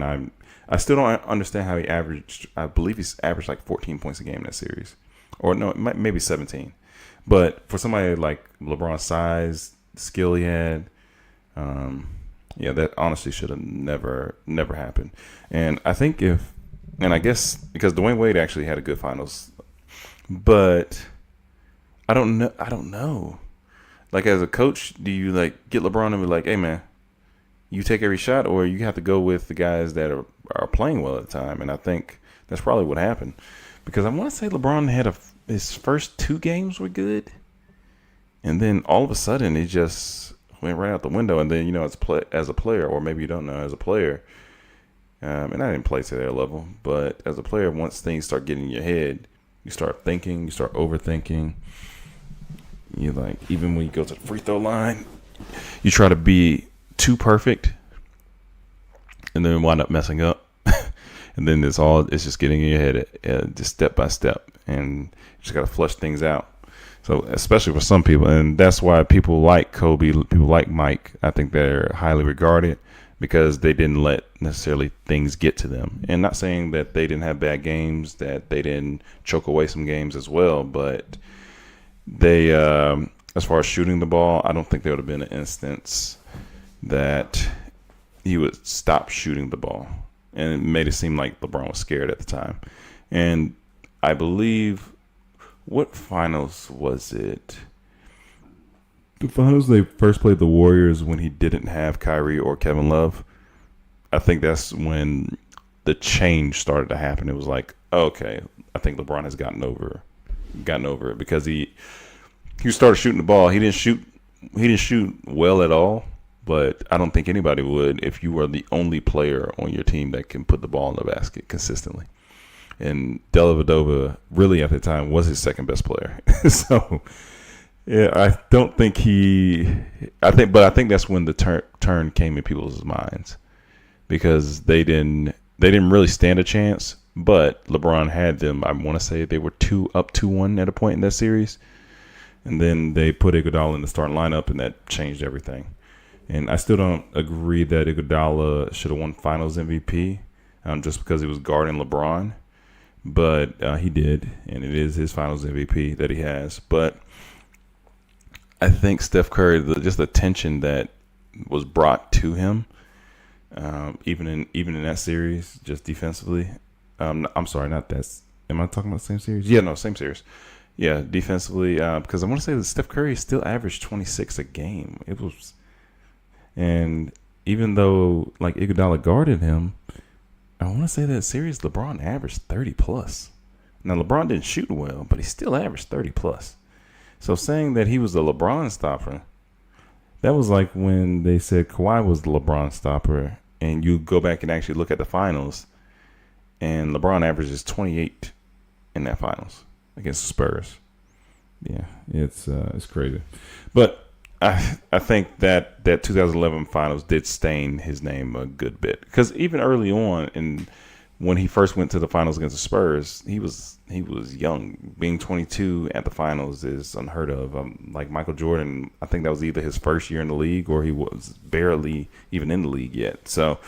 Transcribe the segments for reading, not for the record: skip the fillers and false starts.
and I still don't understand how he averaged. I believe he's averaged like 14 points a game in that series, or no, maybe 17. But for somebody like LeBron's size, skill he had, yeah, that honestly should have never happened. And I think and I guess because Dwayne Wade actually had a good finals, but I don't know. Like as a coach, do you like get LeBron and be like, hey man, you take every shot, or you have to go with the guys that are playing well at the time? And I think that's probably what happened, because I want to say LeBron had his first 2 games were good, and then all of a sudden it just went right out the window. And then as a player, or maybe you don't know, as a player, and I didn't play to their level, but as a player, once things start getting in your head, you start thinking, you start overthinking. You like, even when you go to the free throw line, you try to be too perfect, and then wind up messing up. And then it's just getting in your head, just step by step, and you just got to flush things out. So especially for some people, and that's why people like Kobe, people like Mike, I think they're highly regarded, because they didn't let necessarily things get to them. And not saying that they didn't have bad games, that they didn't choke away some games as well, but they, as far as shooting the ball, I don't think there would have been an instance that he would stop shooting the ball. And it made it seem like LeBron was scared at the time. And I believe, what finals was it? The finals they first played the Warriors when he didn't have Kyrie or Kevin Love. I think that's when the change started to happen. It was like, okay, I think LeBron has gotten over it, because he started shooting the ball. He didn't shoot well at all, but I don't think anybody would if you were the only player on your team that can put the ball in the basket consistently. And Dellavedova really at the time was his second best player. So yeah, I think that's when the turn came in people's minds, because they didn't really stand a chance. But LeBron had them. I want to say they were 2-1 at a point in that series, and then they put Iguodala in the starting lineup, and that changed everything. And I still don't agree that Iguodala should have won Finals MVP, just because he was guarding LeBron, but he did, and it is his Finals MVP that he has. But I think Steph Curry, just the tension that was brought to him, even in that series, just defensively. I'm sorry, not that. Am I talking about the same series? Yeah, no, same series. Yeah, defensively, because I want to say that Steph Curry still averaged 26 a game. It was, and even though like Iguodala guarded him, I want to say that series LeBron averaged 30 plus. Now LeBron didn't shoot well, but he still averaged 30 plus. So saying that he was the LeBron stopper, that was like when they said Kawhi was the LeBron stopper, and you go back and actually look at the finals, and LeBron averages 28 in that finals against the Spurs. Yeah, it's crazy. But I think that 2011 finals did stain his name a good bit, because even early on, and when he first went to the finals against the Spurs, he was young. Being 22 at the finals is unheard of. Like Michael Jordan, I think that was either his first year in the league, or he was barely even in the league yet. So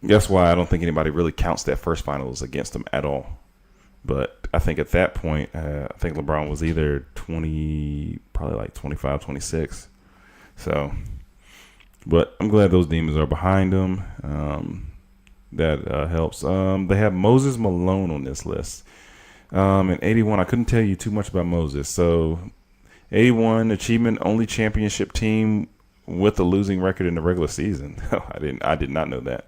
that's why I don't think anybody really counts that first finals against him at all. But I think at that point, I think LeBron was either 20, probably like 25, 26. So, but I'm glad those demons are behind him. That helps. They have Moses Malone on this list. In 81, I couldn't tell you too much about Moses. So, 81 achievement, only championship team with a losing record in the regular season. I did not know that.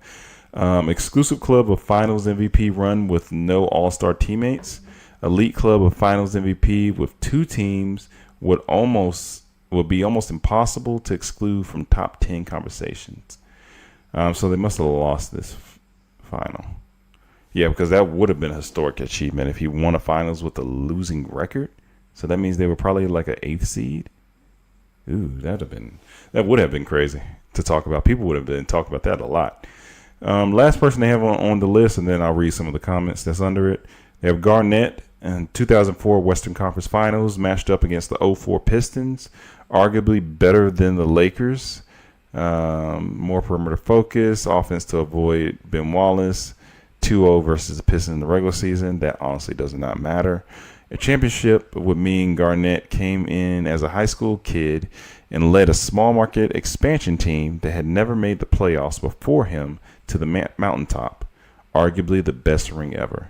Exclusive club of Finals MVP run with no All-Star teammates. Elite club of Finals MVP with 2 teams would be almost impossible to exclude from top 10 conversations. So they must have lost this final. Yeah, because that would have been a historic achievement if he won a finals with a losing record. So that means they were probably like an 8th seed. Ooh, that would have been crazy to talk about. People would have been talking about that a lot. Last person they have on the list, and then I'll read some of the comments that's under it. They have Garnett in 2004 Western Conference Finals matched up against the 2004 Pistons, arguably better than the Lakers. More perimeter focus, offense to avoid Ben Wallace. 2-0 versus the Pistons in the regular season. That honestly does not matter. A championship would mean Garnett came in as a high school kid and led a small market expansion team that had never made the playoffs before him to the mountaintop. Arguably the best ring ever.